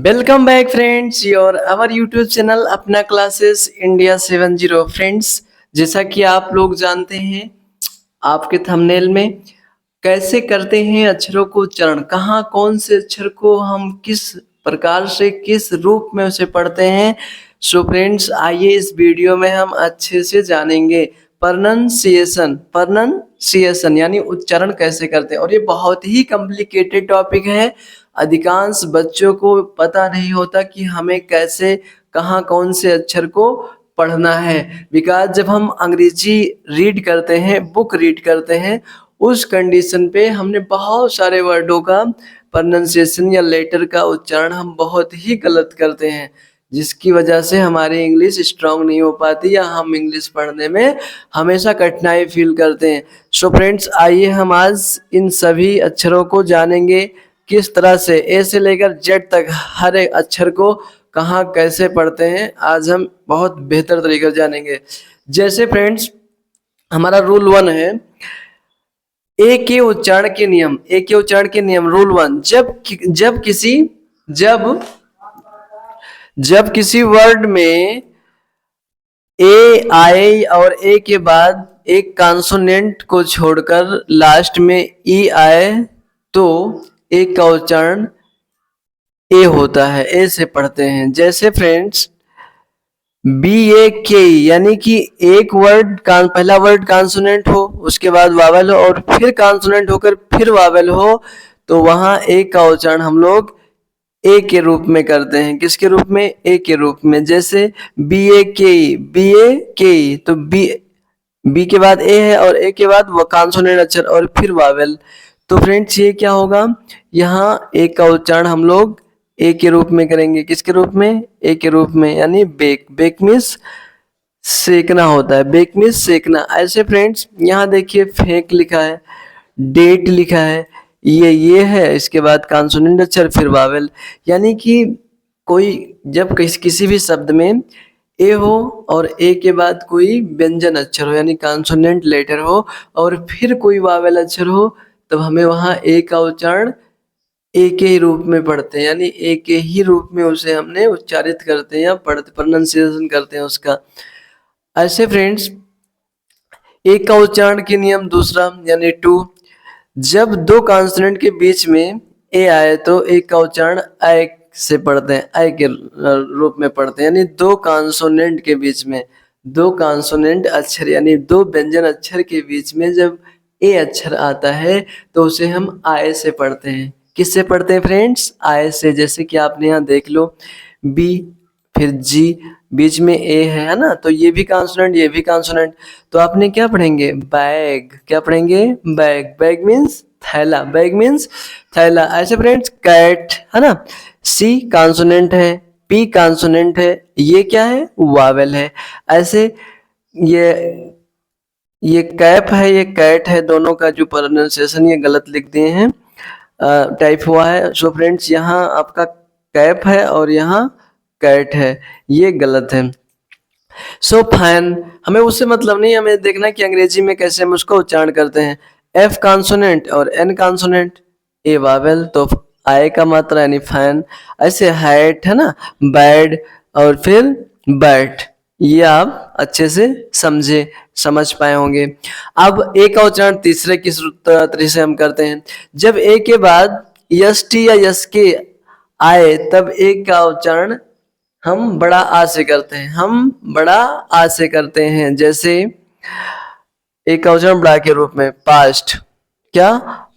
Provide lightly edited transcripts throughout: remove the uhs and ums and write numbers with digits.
Welcome back friends your our YouTube channel अपना classes India 70 friends. जैसा कि आप लोग जानते हैं आपके थंबनेल में कैसे करते हैं अक्षरों को उच्चारण, कहाँ कौन से अक्षर को हम किस प्रकार से किस रूप में उसे पढ़ते हैं। सो फ्रेंड्स आइए इस वीडियो में हम अच्छे से जानेंगे प्रोनाउंसिएशन यानी उच्चारण कैसे करते हैं। और ये बहुत ही कॉम्प्लिकेटेड टॉपिक है, अधिकांश बच्चों को पता नहीं होता कि हमें कैसे कहाँ कौन से अक्षर को पढ़ना है। बिकॉज जब हम अंग्रेजी रीड करते हैं, बुक रीड करते हैं, उस कंडीशन पे हमने बहुत सारे वर्डों का प्रोनाउंसिएशन या लेटर का उच्चारण हम बहुत ही गलत करते हैं, जिसकी वजह से हमारी इंग्लिश स्ट्रांग नहीं हो पाती या हम इंग्लिश पढ़ने में हमेशा कठिनाई फील करते हैं। सो फ्रेंड्स आइए हम आज इन सभी अक्षरों को जानेंगे, किस तरह से ए से लेकर जेड तक हर एक अक्षर को कहाँ कैसे पढ़ते हैं, आज हम बहुत बेहतर तरीके से जानेंगे। जैसे फ्रेंड्स हमारा रूल 1 है ए के उच्चारण के नियम। ए के उच्चारण के नियम रूल 1, जब किसी वर्ड में ए आए और ए के बाद एक कॉन्सोनेंट को छोड़कर लास्ट में ई आए तो ए का उच्चारण ए होता है, ए से पढ़ते हैं। जैसे फ्रेंड्स बी ए के यानी कि एक वर्ड पहला वर्ड कॉन्सोनेंट हो, उसके बाद वावल हो और फिर कॉन्सोनेंट होकर फिर वावल हो, तो वहां ए का उच्चारण हम लोग ए के रूप में करते हैं। किसके रूप में? ए के रूप में। जैसे बी ए के, तो बी के बाद ए है और ए के बाद वो कॉन्सोनेंट अक्षर और फिर वावेल। तो फ्रेंड्स ये क्या होगा, यहाँ ए का उच्चारण हम लोग ए के रूप में करेंगे। किसके रूप में? ए के रूप में। यानी बेक मीन्स सेकना होता है, बेक मीन्स सेकना। ऐसे फ्रेंड्स यहाँ देखिए फेक लिखा है, डेट लिखा है, ये है, इसके बाद कॉन्सोनेंट अक्षर फिर वावेल। यानी कि कोई जब किसी भी शब्द में ए हो और ए के बाद कोई व्यंजन अक्षर हो यानी कॉन्सोनेंट लेटर हो और फिर कोई वावेल अक्षर हो, तब हमें वहाँ ए का उच्चारण ए के ही रूप में पढ़ते हैं, यानी ए के ही रूप में उसे हमने उच्चारित करते हैं या प्रोनाउंसिएशन करते हैं उसका। ऐसे फ्रेंड्स ए का उच्चारण के नियम दूसरा यानी 2, जब दो कॉन्सोनेंट के बीच में ए आए तो ए का उच्चारण आई से पढ़ते हैं, आई के रूप में पढ़ते हैं। यानी दो कॉन्सोनेंट के बीच में, दो कॉन्सोनेंट अक्षर यानी दो व्यंजन अक्षर के बीच में जब ए अक्षर आता है तो उसे हम आय से पढ़ते हैं। किससे पढ़ते हैं फ्रेंड्स? आय से। जैसे कि आपने यहाँ देख लो बी फिर जी, बीच में ए है ना, तो ये भी कॉन्सोनेंट ये भी कॉन्सोनेंट, तो आपने क्या पढ़ेंगे? बैग। क्या पढ़ेंगे? बैग। बैग मीन्स थैला, बैग मीन्स थैला। ऐसे फ्रेंड्स कैट है ना, सी कॉन्सोनेंट है, पी कॉन्सोनेंट है, ये क्या है? वावेल है। ऐसे ये कैप है, ये कैट है, दोनों का जो प्रोनाउंसिएशन ये गलत लिख दिए हैं, टाइप हुआ है। सो फ्रेंड्स यहाँ आपका कैप है और यहाँ कैट है, ये गलत है। सो फैन, हमें उससे मतलब नहीं, हमें देखना कि अंग्रेजी में कैसे हम उसको उच्चारण करते हैं। एफ कॉन्सोनेंट और एन कॉन्सोनेंट, ए वावेल, तो आय का मात्रा यानी फैन। ऐसे हैट है ना, बैड और फिर बैट, ये आप अच्छे से समझ पाए होंगे। अब ए का उच्चारण तीसरे किस तरीके से हम करते हैं, जब ए के बाद यस टी या यस के आए तब ए का उच्चारण हम बड़ा आ से करते हैं, हम बड़ा आ से करते हैं। जैसे एक का उच्चारण बड़ा के रूप में पास्ट, क्या?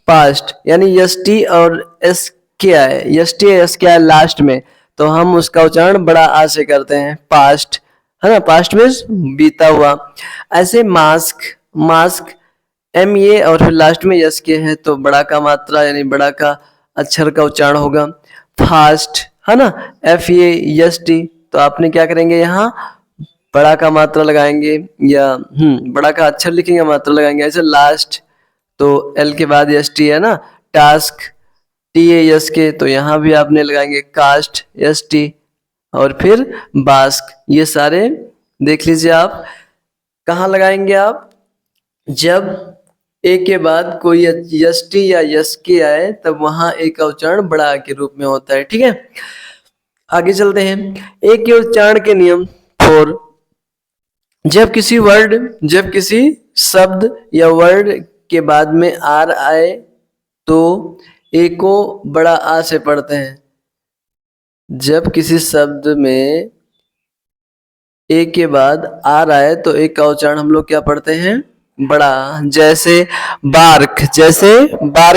पास्ट, यानी यस टी और एस के आए, यस टी एस के आए लास्ट में, तो हम उसका उच्चारण बड़ा आ से करते हैं, पास्ट है ना, पास्ट मीन्स बीता हुआ। ऐसे मास्क, मास्क एम ए और फिर लास्ट में यस के है तो बड़ा का मात्रा यानी बड़ा का अक्षर का उच्चारण होगा। फास्ट है ना, एफ ए एस टी, तो आपने क्या करेंगे, यहाँ बड़ा का मात्रा लगाएंगे या बड़ा का अक्षर लिखेंगे, मात्रा लगाएंगे। ऐसे लास्ट तो एल के बाद एस टी है ना, टास्क टी ए एस के, तो यहाँ भी आपने लगाएंगे कास्ट एस टी और फिर बास्क। ये सारे देख लीजिए आप कहाँ लगाएंगे आप, जब ए के बाद कोई यस टी या यस के आए तब वहां ए का उच्चारण बड़ा के रूप में होता है। ठीक है, आगे चलते हैं। ए के उच्चारण के नियम 4। जब किसी शब्द या वर्ड के बाद में आर आए तो ए को बड़ा आ से पढ़ते हैं। जब किसी शब्द में ए के बाद आर आए तो ए का उच्चारण हम लोग क्या पढ़ते हैं? बड़ा। जैसे बार्क,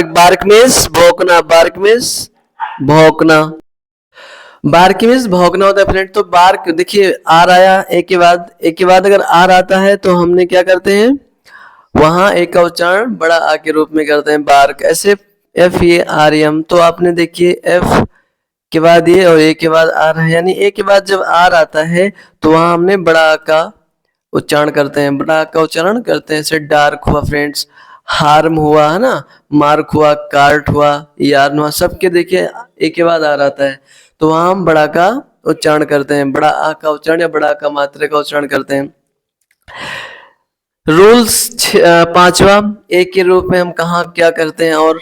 बार्क मीन्स भौंकना, बार्क मीन्स भौंकना, बार्क मीन्स भौंकना होता है फ्रेंड। तो बार्क देखिए आर आया, एक के बाद अगर आर आता है तो हमने क्या करते हैं? वहां एक का उच्चारण बड़ा आ के रूप में करते हैं, बार्क। ऐसे एफ ए आर एम, तो आपने देखिए एफ के बाद ये और ए के बाद आर है, यानी ए के बाद जब आर आता है तो वहां हमने बड़ा आ का उच्चारण करते हैं, बड़ा आ का उच्चारण करते हैं। जैसे डार्क हुआ फ्रेंड्स, हार्म हुआ है ना, मार्क हुआ, कार्ट हुआ, यार्न हुआ, सबके देखिए ए के बाद आर आता है तो वहां हम बड़ा का उच्चारण करते हैं, बड़ा आ का उच्चारण या बड़ा आ का मात्रा का उच्चारण करते हैं। रूल्स 5वां, ए के रूप में हम कहाँ क्या करते हैं? और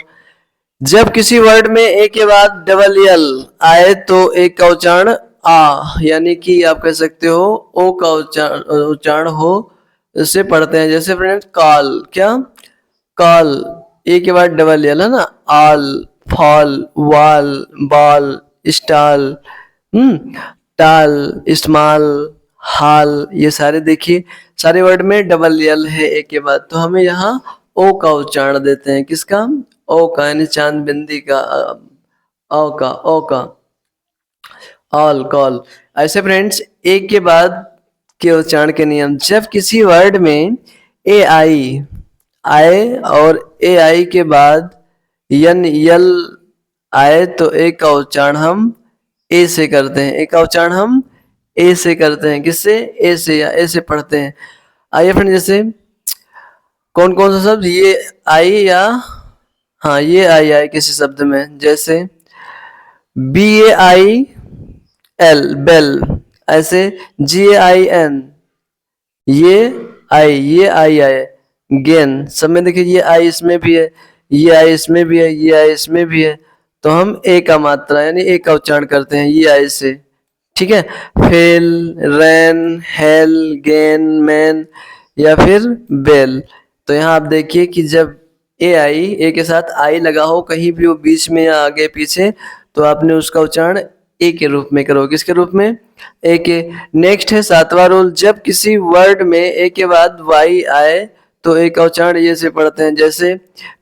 जब किसी वर्ड में ए के बाद डबल एल आए तो ए का उच्चारण आ, यानी कि आप कह सकते हो ओ का उच्चारण हो इसे पढ़ते हैं। जैसे फ्रेंड्स कॉल, क्या कॉल, ए के बाद डबल एल है ना, आल, फॉल, वाल, बॉल, स्टॉल, टाल, स्मॉल, हाल, ये सारे देखिए सारे वर्ड में डबल एल है ए के बाद, तो हमें यहाँ ओ का उच्चारण देते हैं। किसका? ओ का, यानी चांद बिंदी का, ओ का, ऑल, कॉल। ऐसे फ्रेंड्स ए के बाद के उच्चारण के नियम। जब किसी वर्ड में ए आई आए और ए आई के बाद यन यल आए तो ए का उच्चारण हम ए से करते हैं, ए का उच्चारण हम ए से करते हैं। किससे? ए से, या ए से पढ़ते हैं। आइए फ्रेंड, जैसे कौन कौन सा शब्द ये आई, या हाँ ये आई आए किसी शब्द में, जैसे B A I L, bell. ऐसे जी ए आई एन, ये आई आए, गेन। सब में देखिए ये आई इसमें भी है, ये आई इसमें भी है, ये आई इसमें भी है, तो हम ए का मात्रा यानी ए का उच्चारण करते हैं ये आई से। ठीक है। फेल, रैन, हेल, गेन, मैन, या फिर बेल। तो यहाँ आप देखिए कि जब ए के साथ आई लगा हो कहीं भी वो बीच में या आगे पीछे, तो आपने उसका उच्चारण ए के रूप में करो। किसके रूप में? ए के। नेक्स्ट है 7वां रूल। जब किसी वर्ड में ए के बाद वाई आए तो ए का उच्चारण ये से पढ़ते हैं, जैसे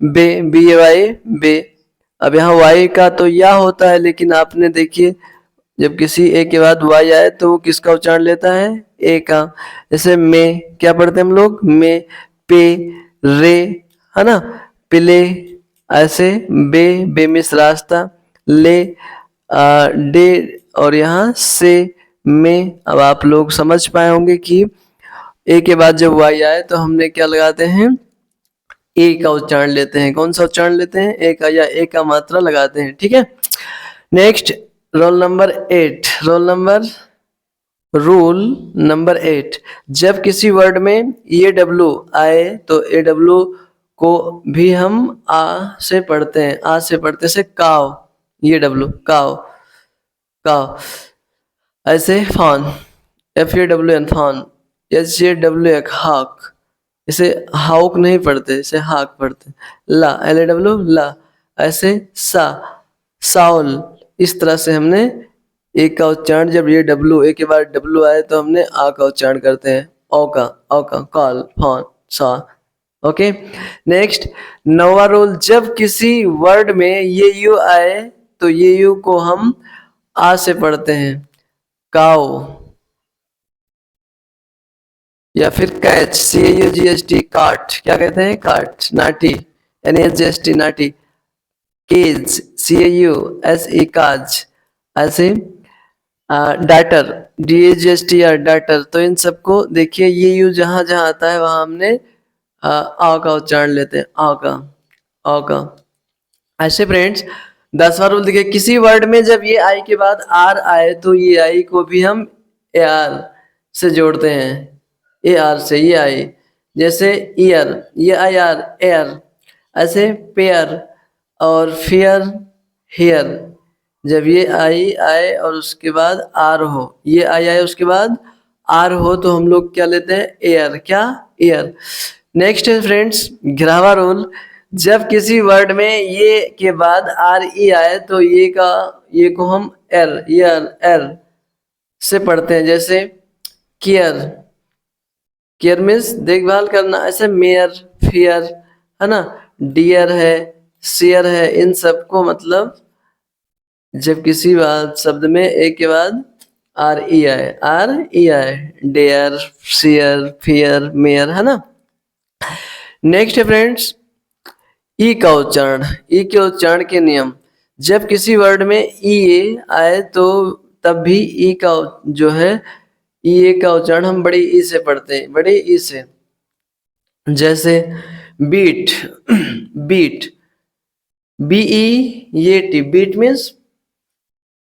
बे, बी ए वाई, बे। अब यहाँ वाई का तो या होता है, लेकिन आपने देखिए जब किसी ए के बाद वाई आए तो वो किसका उच्चारण लेता है? ए का। जैसे में क्या पढ़ते हैं हम लोग? में, पे, रे, है ना, पिले। ऐसे बे मिस रास्ता, ले, डे, और यहाँ से, में। अब आप लोग समझ पाए होंगे कि ए के बाद जब वाई आए तो हमने क्या लगाते हैं? ए का उच्चारण लेते हैं। कौन सा उच्चारण लेते हैं? ए का, या ए का मात्रा लगाते हैं। ठीक है। Next, rule number 8। जब किसी वर्ड में ए डब्ल्यू आए तो ए डब्ल्यू को भी हम आ से पढ़ते हैं, आ से पढ़ते से काव, ये डब्ल्यू, काव, काव। ऐसे fawn, F A W N, fawn, H A W K, hawk. इसे हाउक नहीं पढ़ते, इसे हाक पढ़ते। Law, L A W, law. ऐसे सा, साउल। इस तरह से हमने ए का उच्चारण, जब ये डब्ल्यू ए के बाद डब्ल्यू आए तो हमने आ का उच्चारण करते हैं, ओ का, कॉल, फॉन, सा। ओके। नेक्स्ट, 9वां रूल। जब किसी वर्ड में ये यू आए तो ये यू को हम आ से पढ़ते हैं, काओ, या फिर कैच, CAUGHT, काट। क्या कहते हैं? काट। नाटी, NAGST, नाटी। केज, CAUSE, काज। ऐसे डाटर, DAGSTR, डाटर। तो इन सबको देखिए ये यू जहां जहां आता है वहां हमने आ का उच्चारण लेते हैं, आ का, आ का। ऐसे फ्रेंड्स 10वां रूल देखिए, किसी वर्ड में जब ये आई के बाद आर आए तो ये आई को भी हम ए आर से जोड़ते हैं, ए आर से, ये आई। जैसे ईयर, ये आई आर, एयर। ऐसे पेयर और फियर, हेयर। जब ये आई आए और उसके बाद आर हो, ये आई आए उसके बाद आर हो, तो हम लोग क्या लेते हैं? एयर। क्या? एयर। नेक्स्ट है फ्रेंड्स ग्रामर रूल। जब किसी वर्ड में ये के बाद आर ई आए तो ये को हम एर से पढ़ते हैं। जैसे केयर, केयर मीन्स देखभाल करना। ऐसे मेयर, फियर, है ना, डियर है, शेयर है, इन सबको मतलब जब किसी बात शब्द में एक के बाद आर ई आए, डेयर, शेयर, फियर, मेयर, है ना। नेक्स्ट है फ्रेंड्स ई का उच्चारण। ई के उच्चारण के नियम। जब किसी वर्ड में ई आए तो तब भी ई का जो है ई ए का उच्चारण हम बड़ी ई से पढ़ते हैं, बड़ी ई से। जैसे बीट, बीट, बी ई ये टी, बीट मीन्स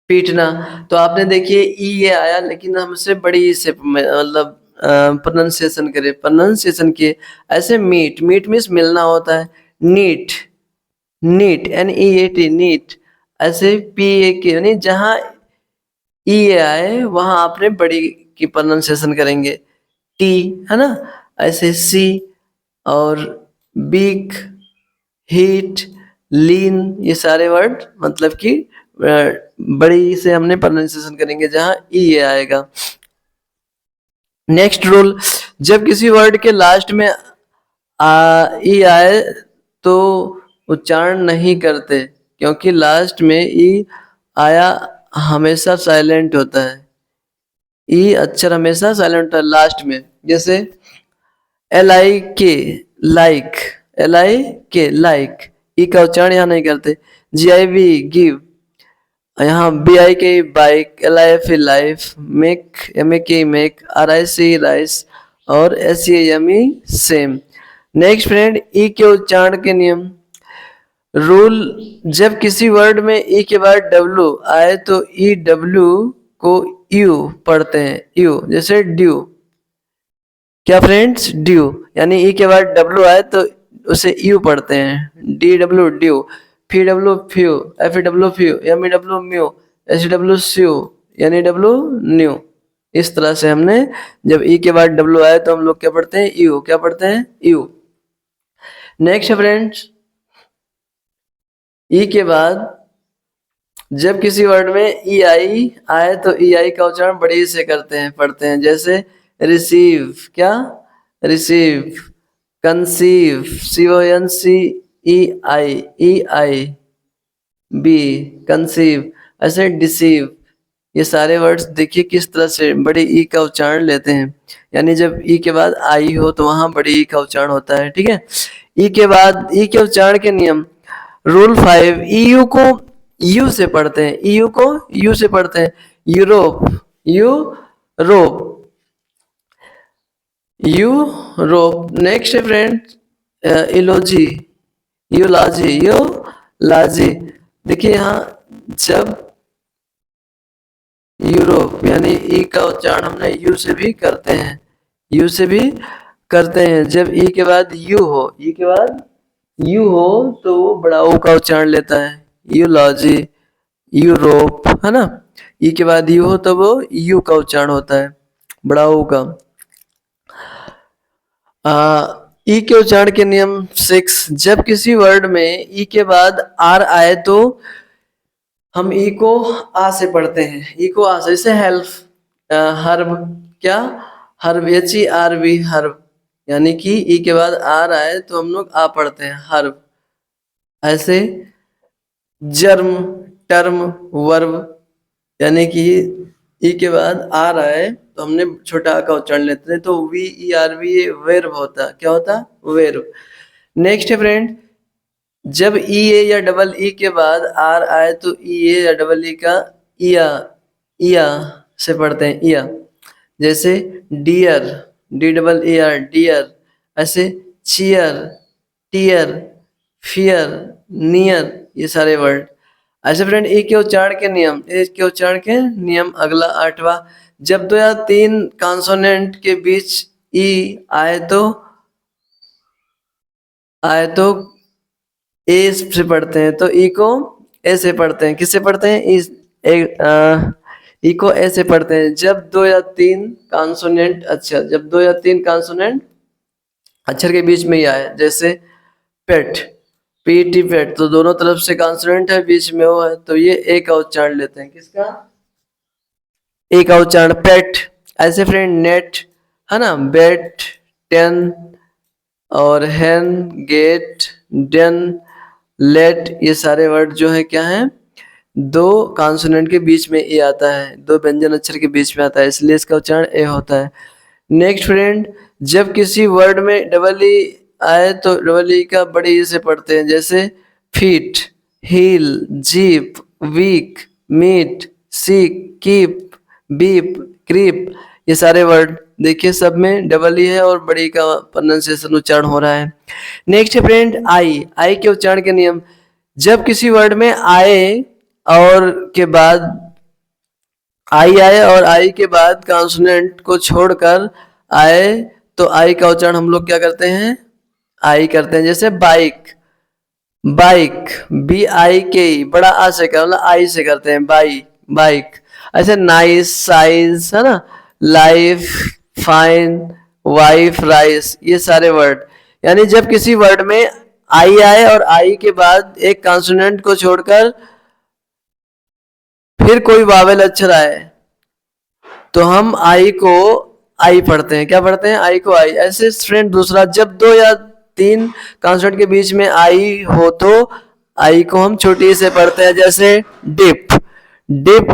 पीटना। तो आपने देखिए ई ये आया लेकिन हम इसे बड़ी ई से मतलब प्रोनाउंसिएशन करे, प्रोनाउंसिएशन किए। ऐसे मीट, मीट मीन्स मिलना होता है। Neat, neat, N E A T, neat. ऐसे पी ए के यानी जहाँ ई ए आए वहां आपने बड़ी की प्रोनाउंसिएशन करेंगे, टी, है ना। ऐसे सी और बीक, हीट, लीन, ये सारे वर्ड मतलब कि बड़ी से हमने प्रोनाउंसिएशन करेंगे जहां ई ए आएगा। नेक्स्ट रूल, जब किसी वर्ड के लास्ट में ई आए तो उच्चारण नहीं करते, क्योंकि लास्ट में ई आया हमेशा साइलेंट होता है। ई अक्षर हमेशा साइलेंट होता है लास्ट में। जैसे एल आई के, लाइक, एल आई के, लाइक, ई का उच्चारण यहाँ नहीं करते। जी आई वी, गिव, यहाँ B I K, bike, L I F, life, make, M A K, make, R I C, rice, और S E M E, same. Next friend E के उच्चारण के नियम। रूल, जब किसी वर्ड में ई के बाद डब्ल्यू आए तो ई डब्ल्यू को यू पढ़ते हैं, यू। जैसे ड्यू, क्या फ्रेंड्स? ड्यू, यानी ई के बाद डब्ल्यू आए तो उसे यू पढ़ते हैं, D W, dew. F W, few, F W, few, M E W, mew, S W, sue, N E W, new. इस तरह से हमने जब ई के बाद डब्ल्यू आए तो हम लोग क्या पढ़ते हैं? यू। क्या पढ़ते हैं? यू। नेक्स्ट फ्रेंड्स ई के बाद जब किसी वर्ड में ई आई आए तो ई आई का उच्चारण बड़ी से करते हैं, पढ़ते हैं। जैसे रिसीव, क्या? रिसीव, कंसीव, सी ओ एन सी ई आई बी, कंसीव। ऐसे डिसीव, ये सारे वर्ड्स देखिए किस तरह से बड़े ई का उच्चारण लेते हैं। यानी जब ई के बाद आई हो तो वहां बड़े ई का उच्चारण होता है, ठीक है। ई के बाद ई के उच्चारण के नियम। रूल 5, ईयू को यू से पढ़ते हैं, ईयू को यू से पढ़ते हैं। Europe, you rope, you rope. Next है फ्रेंड इलोजी, यू लाजी, यू लाजी। देखिए यहाँ जब यूरोप यानी ई का उच्चारण हमने यू से भी करते हैं, यू से भी करते हैं। जब ई के बाद यू हो, ई के बाद यू हो तो वो बड़ा ओ का उच्चारण लेता है, यूलॉजी, यूरोप, है ना। ई के बाद यू हो तो वो यू का उच्चारण होता है, बड़ा ओ का। ई के उच्चारण के नियम 6, जब किसी वर्ड में ई के बाद आर आए तो हम ई को आ से पढ़ते हैं, ई को आ से। जैसे हेल्प, हर्ब, क्या? Herb, H E R B, herb. यानी कि ई के बाद आर आए तो हम लोग आ पढ़ते हैं, हर्ब। ऐसे जर्म, टर्म, वर्ब, यानी कि ई के बाद आर आए तो हमने छोटा आ का उच्चारण लेते हैं, तो वी ई आर बी वेर्ब होता। क्या होता? वेर्ब। नेक्स्ट है फ्रेंड, जब ई ए या डबल ई के बाद आर आए तो ई ए या डबल ई का इया, इया से पढ़ते हैं, इया। जैसे dear, D double A R, dear. ऐसे चीयर, टीयर, फियर, नियर, ये सारे वर्ड। ऐसे फ्रेंड ए के उच्चारण के नियम, ए के उच्चारण के नियम। अगला 8वां, जब दो या तीन कॉन्सोनेंट के बीच ई आए तो ए से पढ़ते हैं, तो ई को ऐसे पढ़ते हैं, किससे पढ़ते हैं, इस ई को ऐसे पढ़ते हैं जब दो या तीन कॉन्सोनेंट अक्षर, जब दो या तीन कॉन्सोनेंट अक्षर के बीच में ही आए, जैसे पेट, पीटी पेट, तो दोनों तरफ से कॉन्सोनेंट है, बीच में वो है, तो ये ए का उच्चारण लेते हैं, किसका, ए का उच्चारण, पेट। ऐसे फ्रेंड नेट है ना, बेट, टेन और हैन, गेट, डेन, लेट, ये सारे वर्ड जो है क्या है, दो कॉन्सोनेंट के बीच में ए आता है, दो व्यंजन अक्षर के बीच में आता है, इसलिए इसका उच्चारण ए होता है। नेक्स्ट फ्रेंड, जब किसी वर्ड में डबल ई आए तो डबल ई का बड़े ई से पढ़ते हैं, जैसे feet, heel, jeep, week, meet, seek, keep, beep, creep, ये सारे वर्ड देखिए सब में डबल ई है और बड़ी का प्रोनाउंसिएशन उच्चारण हो रहा है। नेक्स्ट फ्रेंड, आई, आई के उच्चारण के नियम, जब किसी वर्ड में आए और के बाद आई आए और आई के बाद कॉन्सोनेंट को छोड़कर आए तो आई का उच्चारण हम लोग क्या करते हैं, आई करते हैं, जैसे बाइक, बाइक, बी आई के, बड़ा आ से कर, मतलब आई से करते हैं, बाइक, बाइक। ऐसे नाइस, साइज है ना, लाइफ, फाइन, वाइफ, राइस, ये सारे वर्ड, यानी जब किसी वर्ड में आई आए और आई के बाद एक कॉन्सोनेंट को छोड़कर फिर कोई वावेल अक्षर आए तो हम आई को आई पढ़ते हैं, क्या पढ़ते हैं, आई को आई। ऐसे फ्रेंड दूसरा, जब दो या तीन कॉन्सोनेंट के बीच में आई हो तो आई को हम छोटी से पढ़ते हैं, जैसे dip, dip,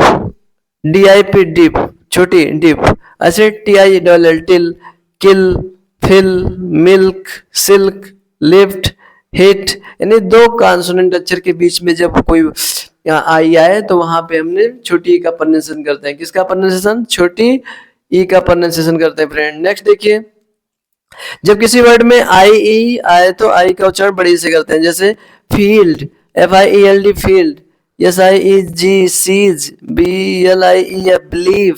D I P, dip, छोटी डिप। ऐसे T I double L, till, kill, fill, milk, silk, lift, hit, यानी दो कॉन्सोनेंट अक्षर के बीच में जब कोई यहाँ आई आए तो वहां पे हमने छोटी ई का प्रोनाउंसिएशन करते हैं, किसका प्रोनाउंसिएशन, छोटी ई का प्रोनाउंसिएशन करते हैं फ्रेंड। नेक्स्ट देखिए, जब किसी वर्ड में आई ई आए तो आई का उच्चारण बड़ी से करते हैं, जैसे field, F I E L D, field, S I E G, siege, B L I E, believe.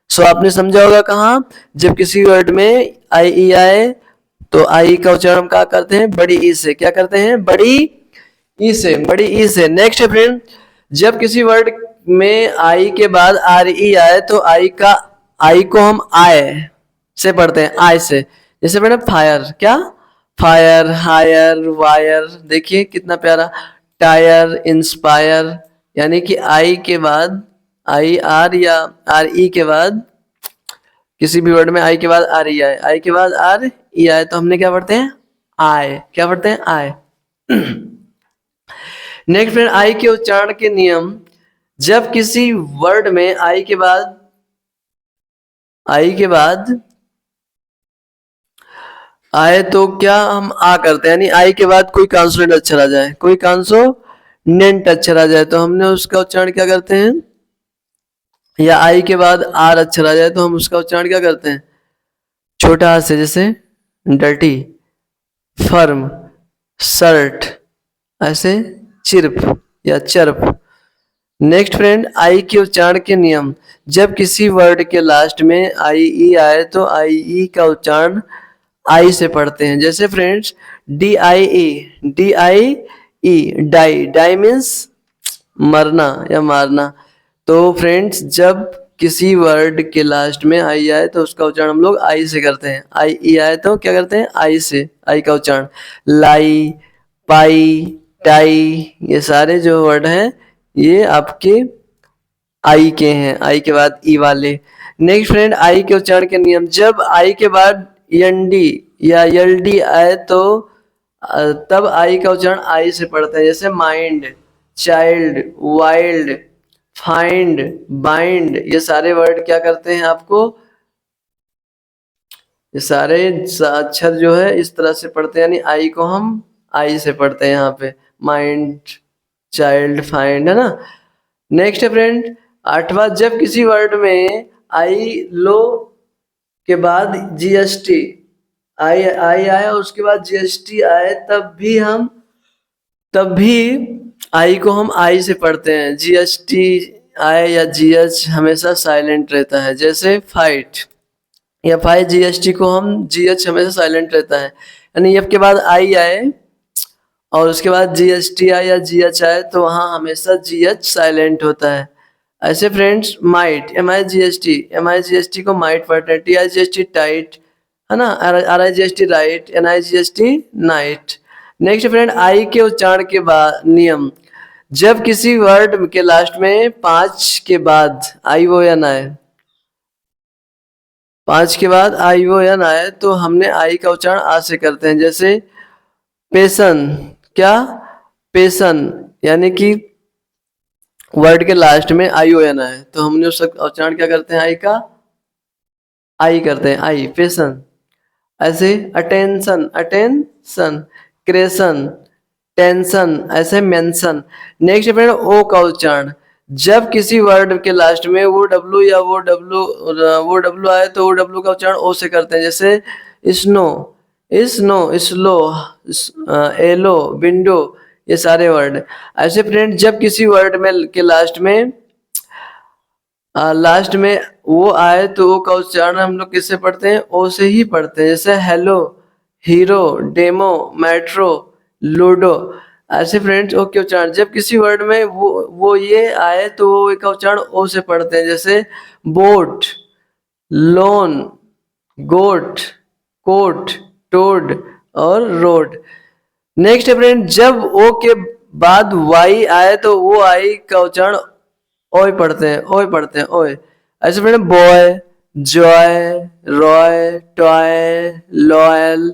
So आपने समझा होगा कहाँ, जब किसी वर्ड में आई ई आए तो आई का उच्चारण हम क्या करते हैं, बड़ी ई से, क्या करते हैं, बड़ी ई से, बड़ी ई से। नेक्स्ट फ्रेंड, जब किसी वर्ड में आई के बाद आर ई आए तो आई का, आई को हम आय से पढ़ते हैं, आय से, जैसे मैडम फायर, क्या, फायर, हायर, वायर, देखिए कितना प्यारा, टायर, इंस्पायर, यानी कि आई के बाद आई आर या आर ई के बाद किसी भी वर्ड में आई के बाद आर ई आए, आई के बाद आर ई आए तो हमने क्या पढ़ते हैं, आय, क्या पढ़ते हैं, आय। नेक्स्ट फ्रेंड, आई के उच्चारण के नियम, जब किसी वर्ड में आई के बाद आए तो क्या हम आ करते हैं, यानी आई के बाद कोई कॉन्सोनेंट अक्षर आ जाए, कोई कॉन्सोनेंट अक्षर आ जाए तो हमने उसका उच्चारण क्या करते हैं, या आई के बाद आर अक्षर आ जाए तो हम उसका उच्चारण क्या करते हैं, छोटा से, जैसे डर्टी, फर्म, शर्ट, ऐसे चिर्प या चर्प। नेक्स्ट फ्रेंड, आई के उच्चारण के नियम, जब किसी वर्ड के लास्ट में आई ई आए तो आई ई का उच्चारण आई से पढ़ते हैं, जैसे friends D I E, D I E, die, die means मरना या मारना। तो फ्रेंड्स जब किसी वर्ड के लास्ट में आई आए तो उसका उच्चारण हम लोग आई से करते हैं, आई ई आए तो क्या करते हैं, आई से, आई का उच्चारण। लाई, पाई, टाई, ये सारे जो वर्ड हैं ये आपके आई के हैं, आई के बाद ई वाले। नेक्स्ट फ्रेंड, आई के उच्चारण के नियम, जब आई के बाद एन डी या एल डी आए तो तब आई का उच्चारण आई से पढ़ते हैं, जैसे mind, child, wild, find, bind, ये सारे वर्ड क्या करते हैं आपको, ये सारे अक्षर जो है इस तरह से पढ़ते हैं, यानी आई को हम आई से पढ़ते हैं यहाँ पे, माइंड, चाइल्ड, फाइंड, है ना। नेक्स्ट है फ्रेंड, आठवां, जब किसी वर्ड में आई लो के बाद जीएसटी आई आए और उसके बाद जीएसटी आए तब भी आई को हम आई से पढ़ते हैं, जीएसटी आए या जीएच हमेशा साइलेंट रहता है, जैसे फाइट या फाइट, जीएसटी को हम जीएच हमेशा साइलेंट रहता है, यानी एफ के बाद आई आए और उसके बाद GST आए या GH आए तो वहाँ हमेशा GH साइलेंट होता है। ऐसे फ्रेंड्स माइट, MIGST को माइट पढ़ते हैं, TIGST टाइट, है ना, RIGST right, NIGST night. Next friend I के उच्चारण के बाद नियम, जब किसी वर्ड के लास्ट में 5 के बाद ION आए, 5 के बाद ION आए तो हमने आई का उच्चारण आ से करते हैं। जैसे पेशन, क्या पेशन, यानी कि वर्ड के लास्ट में ION आए तो हमने उसका उच्चारण क्या करते हैं, आई का आई करते हैं, आई पेशन। ऐसे अटेंशन, अटेंशन, क्रेशन, टेंशन, ऐसे मेंशन। नेक्स्ट फ्रेंड ओ का उच्चारण, जब किसी वर्ड के लास्ट में वो डब्लू या वो डब्लू आए तो वो डब्लू का उच्चारण ओ से करते हैं। जैसे snow, snow, slow, aloe, window, ये सारे वर्ड। ऐसे फ्रेंड जब किसी वर्ड में के लास्ट में वो आए तो वो का उच्चारण हम लोग किससे पढ़ते हैं, ओ से ही पढ़ते हैं। जैसे hello, hero, demo, metro, ludo. ऐसे फ्रेंड्स ओ के उच्चारण जब किसी वर्ड में वो ये आए तो वो का उच्चारण ओ से पढ़ते हैं। जैसे बोट, लोन, गोट, कोट, टोड और रोड। नेक्स्ट फ्रेंड जब ओ के बाद वाई आए तो वो आई का उच्चारण ओए पढ़ते हैं, ओए पढ़ते हैं, ओए। ऐसे friend boy, joy, Roy, toy, loyal,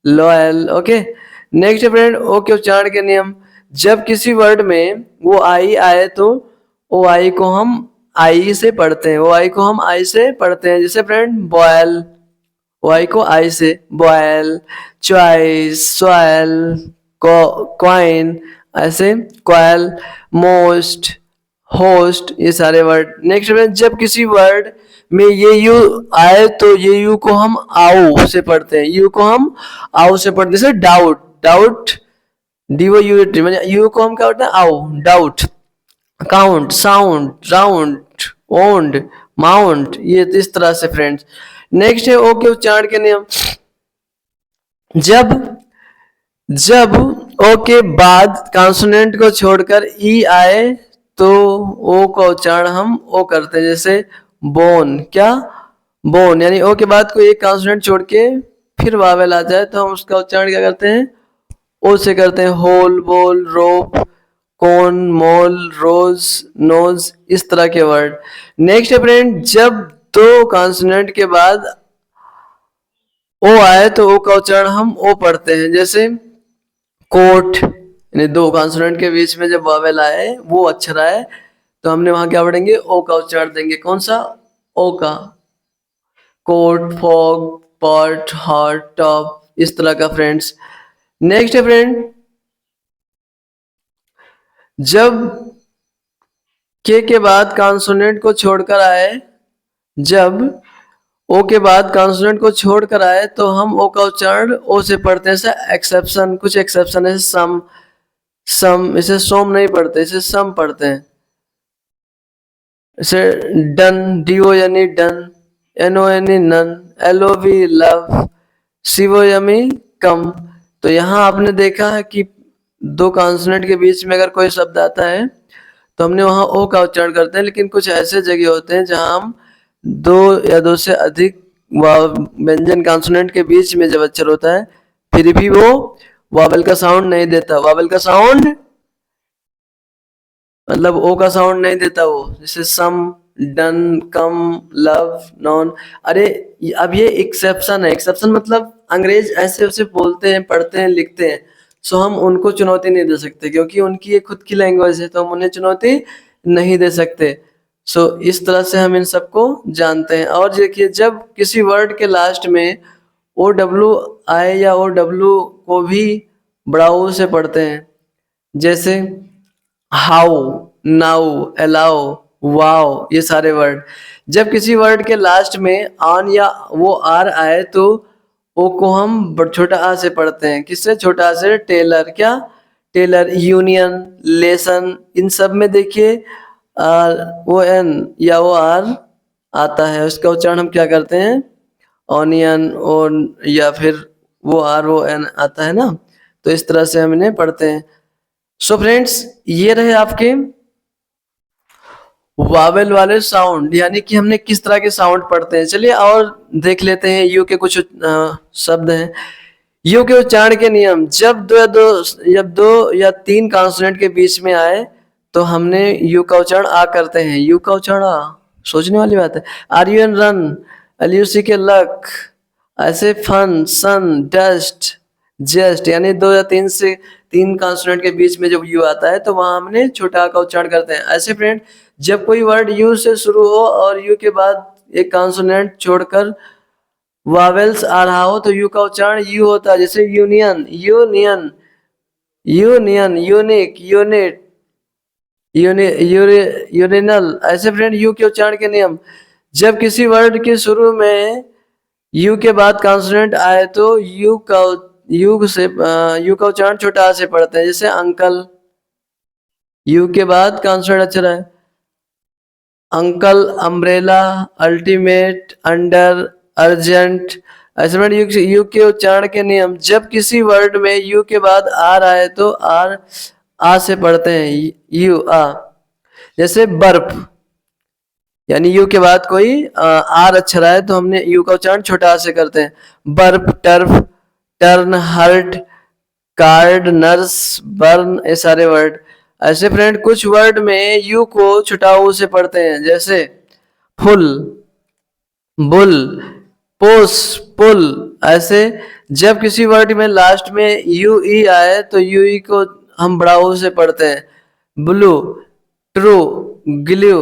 loyal. Okay. Next friend O के उच्चारण के नियम, जब किसी वर्ड में वो आई आए तो ओ आई को हम आई से पढ़ते हैं, ओ आई को हम आई से पढ़ते हैं। जैसे फ्रेंड बॉयल, वाई को आई से बॉयल, चॉइस, सॉयल, कॉइन, ऐसे क्वाइल, मोस्ट, होस्ट, ये सारे वर्ड। नेक्स्ट में जब किसी वर्ड में ये यू आए तो ये यू को हम आओ से पढ़ते हैं, यू को हम आओ से पढ़ते हैं। जैसे डाउट, डाउट, DOUT, मतलब यू को हम क्या पढ़ते हैं, आओ, doubt. Count, sound, round, owned, mount, ये इस तरह से फ्रेंड्स। नेक्स्ट है ओ के उच्चारण के नियम, जब जब ओ के बाद कॉन्सोनेंट को छोड़कर ई आए तो ओ का उच्चारण हम ओ करते हैं। जैसे बोन, क्या बोन, यानी ओ के बाद कोई एक कॉन्सोनेंट छोड़ के फिर वावेल आ जाए तो हम उसका उच्चारण क्या करते हैं, ओ से करते हैं। होल, बोल, रोप, कोन, मोल, रोज, नोज, इस तरह के वर्ड। नेक्स्ट फ्रेंड जब दो कॉन्सोनेंट के बाद ओ आए तो ओ का उच्चारण हम ओ पढ़ते हैं। जैसे कोट, यानी दो कॉन्सोनेंट के बीच में जब वावेल आए, वो अक्षर आए तो हमने वहां क्या पढ़ेंगे, ओ का उच्चारण देंगे। कौन सा, ओ का। Coat, fog, pot, hot, top, इस तरह का फ्रेंड्स। नेक्स्ट है फ्रेंड जब के बाद कॉन्सोनेंट को छोड़कर आए, जब ओ के बाद कॉन्सोनेंट को छोड़कर आए तो हम ओ का उच्चारण ओ से पढ़ते हैं। जैसे एक्सेप्शन, कुछ एक्सेप्शन है, सम, सम, इसे सोम नहीं पढ़ते, इसे सम पढ़ते हैं। इसे डन, DO यानी डन, NO यानी नन, LOV लव, CO यानी कम। तो यहाँ आपने देखा है कि दो कॉन्सोनेंट के बीच में अगर कोई शब्द आता है तो हमने वहाँ ओ का उच्चारण करते हैं। लेकिन कुछ ऐसे जगह होते हैं जहाँ हम दो या दो से अधिक व्यंजन कॉन्सोनेंट के बीच में जब अक्षर होता है फिर भी वो वावल का साउंड नहीं देता, वावल का साउंड मतलब ओ का साउंड नहीं देता वो। जैसे सम, डन, कम, लव, नॉन। अरे अब ये एक्सेप्शन है, एक्सेप्शन मतलब अंग्रेज ऐसे उसे बोलते हैं, पढ़ते हैं, लिखते हैं। सो हम उनको चुनौती नहीं दे सकते क्योंकि उनकी एक खुद की लैंग्वेज है तो हम उन्हें चुनौती नहीं दे सकते। सो इस तरह से हम इन सबको जानते हैं। और देखिए जब किसी वर्ड के लास्ट में OW आए या OW को भी बड़ा ओ से पढ़ते हैं। जैसे हाउ, नाउ, अलाउ, वाओ, ये सारे वर्ड। जब किसी वर्ड के लास्ट में ऑन या वो आर आए तो ओ को हम छोटा आ से पढ़ते हैं। किससे, छोटा आ से। टेलर, क्या टेलर, यूनियन, लेसन, इन सब में देखिए वो एन या वो आर आता है, उसका उच्चारण हम क्या करते हैं, ऑनियन, और या फिर वो आर वो एन आता है ना, तो इस तरह से हम इन्हें पढ़ते हैं। सो फ्रेंड्स, ये रहे आपके वावेल वाले साउंड, यानी कि हमने किस तरह के साउंड पढ़ते हैं। चलिए और देख लेते हैं यू के कुछ शब्द हैं। यू के उच्चारण के नियम, जब दो या तीन कॉन्सोनेंट के बीच में आए तो हमने यू का उच्चारण आ करते हैं। यू का उच्चारण आ, सोचने वाली बात है। R U N run, L U C K luck, ऐसे फन, सन, डस्ट, जस्ट, यानी दो या तीन कॉन्सोनेंट के बीच में जब यू आता है तो वहां हमने छोटा का उच्चारण करते हैं। ऐसे फ्रेंड, जब कोई वर्ड यू से शुरू हो और यू के बाद एक कॉन्सोनेंट छोड़कर वावेल्स आ रहा हो तो यू का उच्चारण यू होता है। जैसे union, union, union, unique, unit, urinal. ऐसे फ्रेंड, यू के उच्चारण के नियम, जब किसी वर्ड के शुरू में यू के बाद कॉन्सोनेंट आए तो यू का उच्चारण छोटा आ से पढ़ते हैं। जैसे अंकल, यू के बाद कॉन्सोनेंट अक्षर है। Uncle, umbrella, ultimate, under, urgent. ऐसे में यू के उच्चारण के नियम, जब किसी वर्ड में यू के बाद आर आए तो आर आ से पढ़ते हैं। यू आ, जैसे बर्फ, यानी यू के बाद कोई आर अक्षर आए तो हमने यू का उच्चारण छोटा आ से करते हैं। बर्फ, turf, turn, hurt, card, nurse, burn, ये सारे वर्ड। ऐसे फ्रेंड, कुछ वर्ड में यू को छोटा ऊ से पढ़ते हैं। जैसे फुल, बुल, पोस, पुल। ऐसे जब किसी वर्ड में लास्ट में यू ई आए तो यू ई को हम बड़ा ऊ से पढ़ते हैं। Blue, true, glue,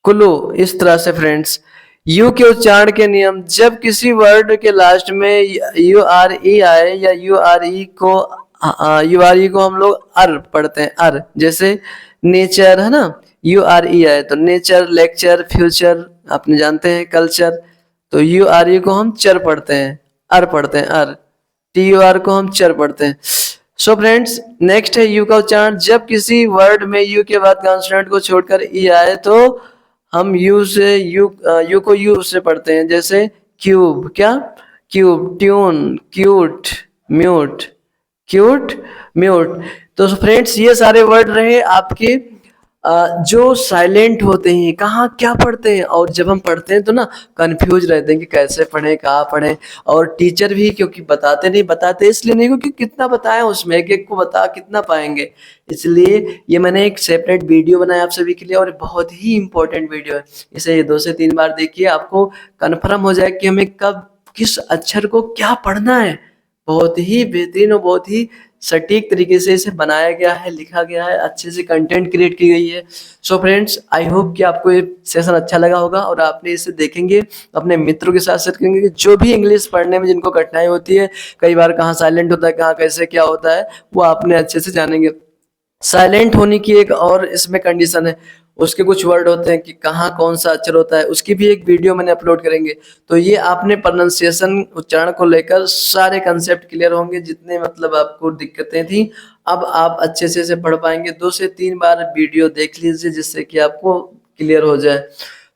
Kullu. इस तरह से फ्रेंड्स, यू के उच्चारण के नियम, जब किसी वर्ड के लास्ट में यू आर ई आए या यू आर ई को हम लोग अर पढ़ते हैं, अर। जैसे नेचर है ना, यू आर ई आए तो नेचर, लेक्चर, फ्यूचर, आपने जानते हैं कल्चर, तो यू आर ई को हम चर पढ़ते हैं, अर पढ़ते हैं, अर। टी यू आर को हम चर पढ़ते हैं। सो फ्रेंड्स, नेक्स्ट है यू का उच्चारण, जब किसी वर्ड में यू के बाद कॉन्सोनेंट को छोड़कर ई आए तो हम यू को यू से पढ़ते हैं। जैसे क्यूब, क्या, cube, tune, cute, mute, cute, mute. तो फ्रेंड्स, ये सारे वर्ड रहे आपके जो साइलेंट होते हैं। कहाँ क्या पढ़ते हैं, और जब हम पढ़ते हैं तो ना कंफ्यूज रहते हैं कि कैसे पढ़ें, कहाँ पढ़ें। और टीचर भी क्योंकि बताते इसलिए नहीं क्योंकि कितना बताएं, उसमें एक एक को बता कितना पाएंगे। इसलिए ये मैंने एक सेपरेट वीडियो बनाया आप सभी के लिए, और बहुत ही इंपॉर्टेंट वीडियो है। इसे 2 से 3 बार देखिए, आपको कन्फर्म हो जाए कि हमें कब किस अक्षर को क्या पढ़ना है। बहुत ही बेहतरीन और बहुत ही सटीक तरीके से इसे बनाया गया है, लिखा गया है, अच्छे से कंटेंट क्रिएट की गई है। सो फ्रेंड्स, आई होप कि आपको ये सेशन अच्छा लगा होगा और आपने इसे देखेंगे, अपने मित्रों के साथ शेयर करेंगे कि जो भी इंग्लिश पढ़ने में जिनको कठिनाई होती है, कई बार कहाँ साइलेंट होता है, कहाँ कैसे क्या होता है, वो आपने अच्छे से जानेंगे। साइलेंट होने की एक और इसमें कंडीशन है, उसके कुछ वर्ड होते हैं कि कहाँ कौन सा अक्षर होता है, उसकी भी एक वीडियो मैंने अपलोड करेंगे। तो ये आपने प्रोनाउंसिएशन, उच्चारण को लेकर सारे कंसेप्ट क्लियर होंगे, जितने मतलब आपको दिक्कतें थी अब आप अच्छे से पढ़ पाएंगे। 2 से 3 बार वीडियो देख लीजिए जिससे कि आपको क्लियर हो जाए।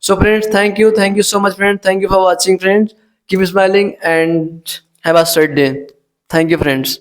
So friends, thank you so much friend, thank you for watching friends, keep smiling and have a straight day. Thank you friends.